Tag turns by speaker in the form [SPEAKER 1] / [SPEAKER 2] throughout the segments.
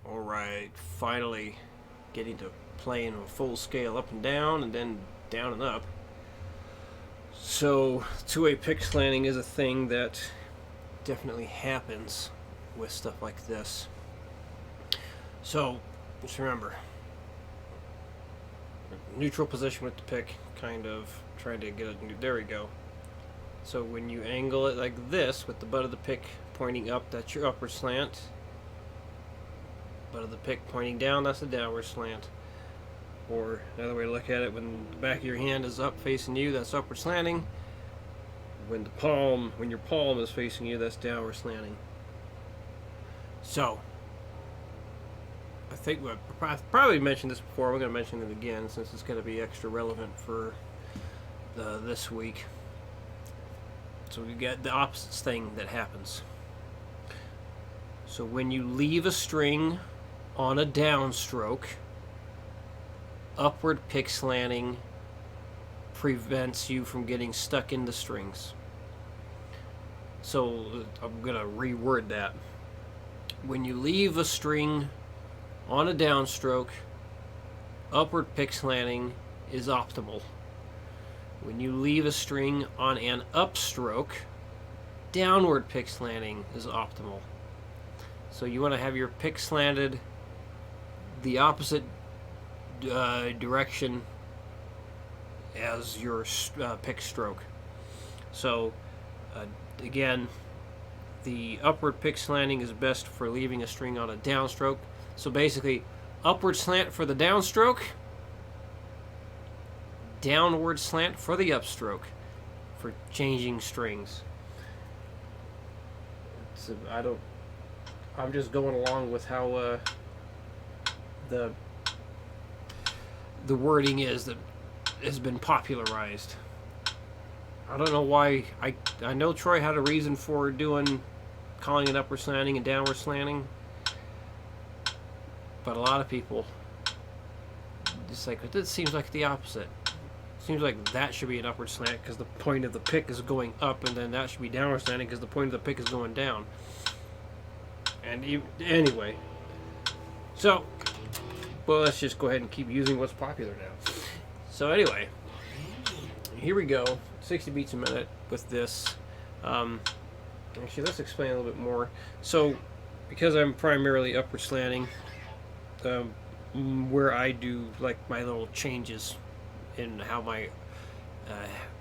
[SPEAKER 1] Alright, finally getting to playing a full scale up and down and then down and up. So, two-way pick slanting is a thing that definitely happens with stuff like this. So, just remember, neutral position with the pick, kind of trying to get it, there we go. So when you angle it like this, with the butt of the pick pointing up, that's your upward slant. Butt of the pick pointing down, that's the downward slant. Or another way to look at it, when the back of your hand is up facing you, that's upward slanting. When your palm is facing you, that's downward slanting. So, I think I've probably mentioned this before. We're going to mention it again since it's going to be extra relevant for this week. So we got the opposite thing that happens. So when you leave a string on a downstroke, upward pick slanting prevents you from getting stuck in the strings. So I'm going to reword that. When you leave a string on a downstroke, upward pick slanting is optimal. When you leave a string on an upstroke, downward pick slanting is optimal. So you want to have your pick slanted the opposite direction as your pick stroke. So again, the upward pick slanting is best for leaving a string on a downstroke. So basically, upward slant for the downstroke, downward slant for the upstroke for changing strings. I'm just going along with how the wording is that has been popularized. I don't know why. I know Troy had a reason for calling it upward slanting and downward slanting, but a lot of people just like, it seems like the opposite. Seems like that should be an upward slant because the point of the pick is going up, and then that should be downward slanting because the point of the pick is going down. And anyway, so, well, let's just go ahead and keep using what's popular now. So anyway, here we go, 60 beats a minute with this. Actually, let's explain a little bit more. So, because I'm primarily upward slanting, where I do like my little changes in how my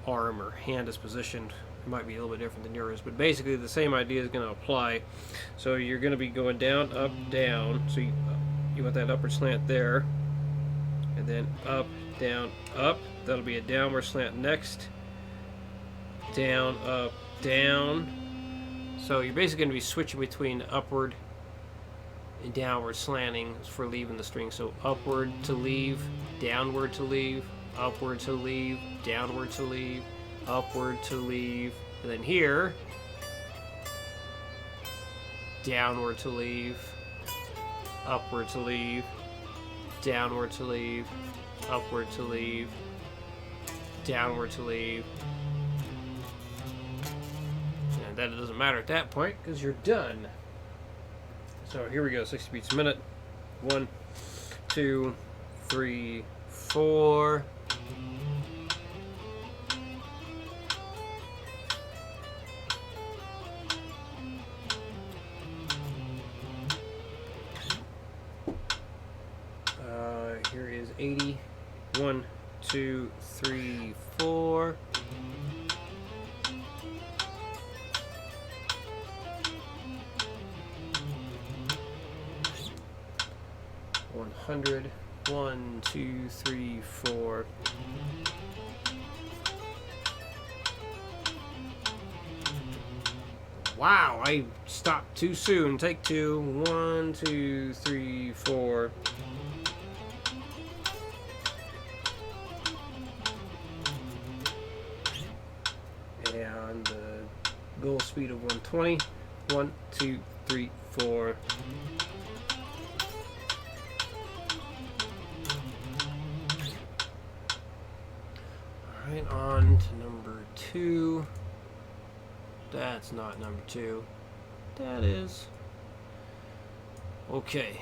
[SPEAKER 1] arm or hand is positioned, it might be a little bit different than yours, but basically the same idea is going to apply. So you're going to be going down, up, down. So you want that upward slant there, and then up, down, up. That'll be a downward slant next. Down, up, down. So you're basically going to be switching between upward and downward slanting for leaving the string. So upward to leave, downward to leave, upward to leave, downward to leave, upward to leave, and then here, downward to leave, upward to leave, downward to leave, upward to leave, downward to leave. And that doesn't matter at that point because you're done. So here we go, 60 beats a minute. 1, 2, 3, 4. Here is 80. 1, 2, 3, 4. $100. 1, 2, 3, 4. Wow, I stopped too soon. Take two. 1, 2, 3, 4. And the goal speed of 120. 1, 2, 3, 4. Alright, on to number 2. That's not number 2. That is. Okay.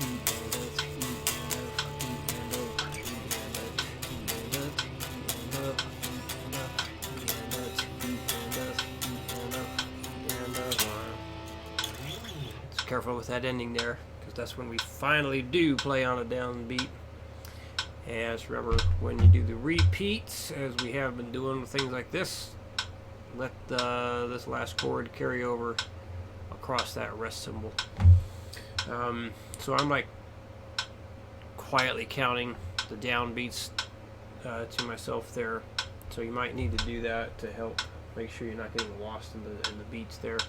[SPEAKER 1] Careful with that ending there, because that's when we finally do play on a downbeat. As remember, when you do the repeats, as we have been doing with things like this, let this last chord carry over across that rest symbol. So I'm like quietly counting the downbeats to myself there. So you might need to do that to help make sure you're not getting lost in the beats there.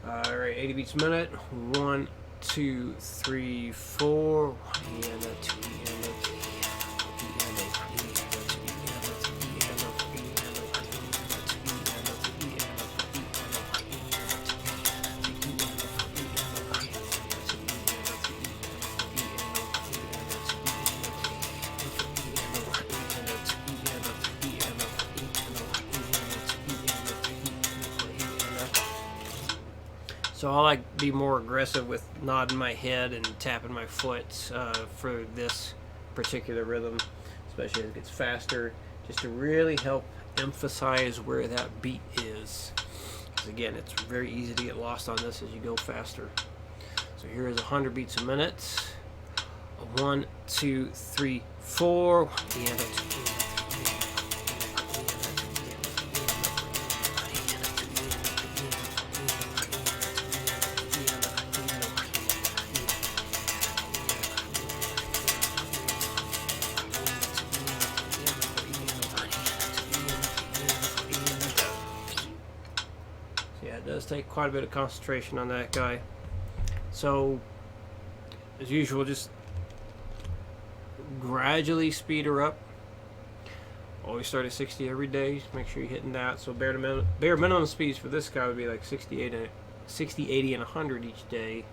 [SPEAKER 1] All right, 80 beats a minute. 1, 2, 3, 4. And a 2, and a 3. So I like to be more aggressive with nodding my head and tapping my foot for this particular rhythm, especially as it gets faster, just to really help emphasize where that beat is. Because again, it's very easy to get lost on this as you go faster. So here is 100 beats a minute. 1, 2, 3, 4, and a 2. Yeah, it does take quite a bit of concentration on that guy. So, as usual, just gradually speed her up. Always start at 60 every day. Make sure you're hitting that. So bare minimum speeds for this guy would be like 60, 80, and 100 each day.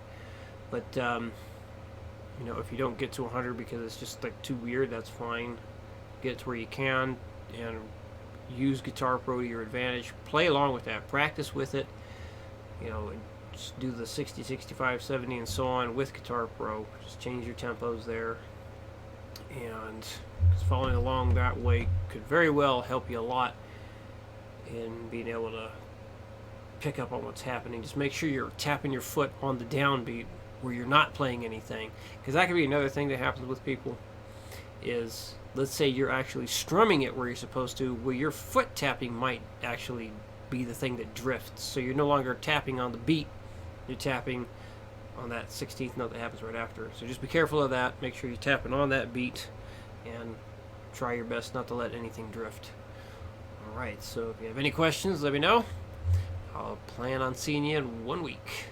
[SPEAKER 1] But you know, if you don't get to 100 because it's just like too weird, that's fine. Get to where you can and use Guitar Pro to your advantage. Play along with that. Practice with it. You know, just do the 60, 65, 70, and so on with Guitar Pro. Just change your tempos there. And just following along that way could very well help you a lot in being able to pick up on what's happening. Just make sure you're tapping your foot on the downbeat where you're not playing anything, because that could be another thing that happens with people. Is, let's say you're actually strumming it where you're supposed to, well, your foot tapping might actually be the thing that drifts. So you're no longer tapping on the beat, you're tapping on that 16th note that happens right after. So just be careful of that. Make sure you're tapping on that beat and try your best not to let anything drift. Alright, so if you have any questions, let me know. I'll plan on seeing you in 1 week.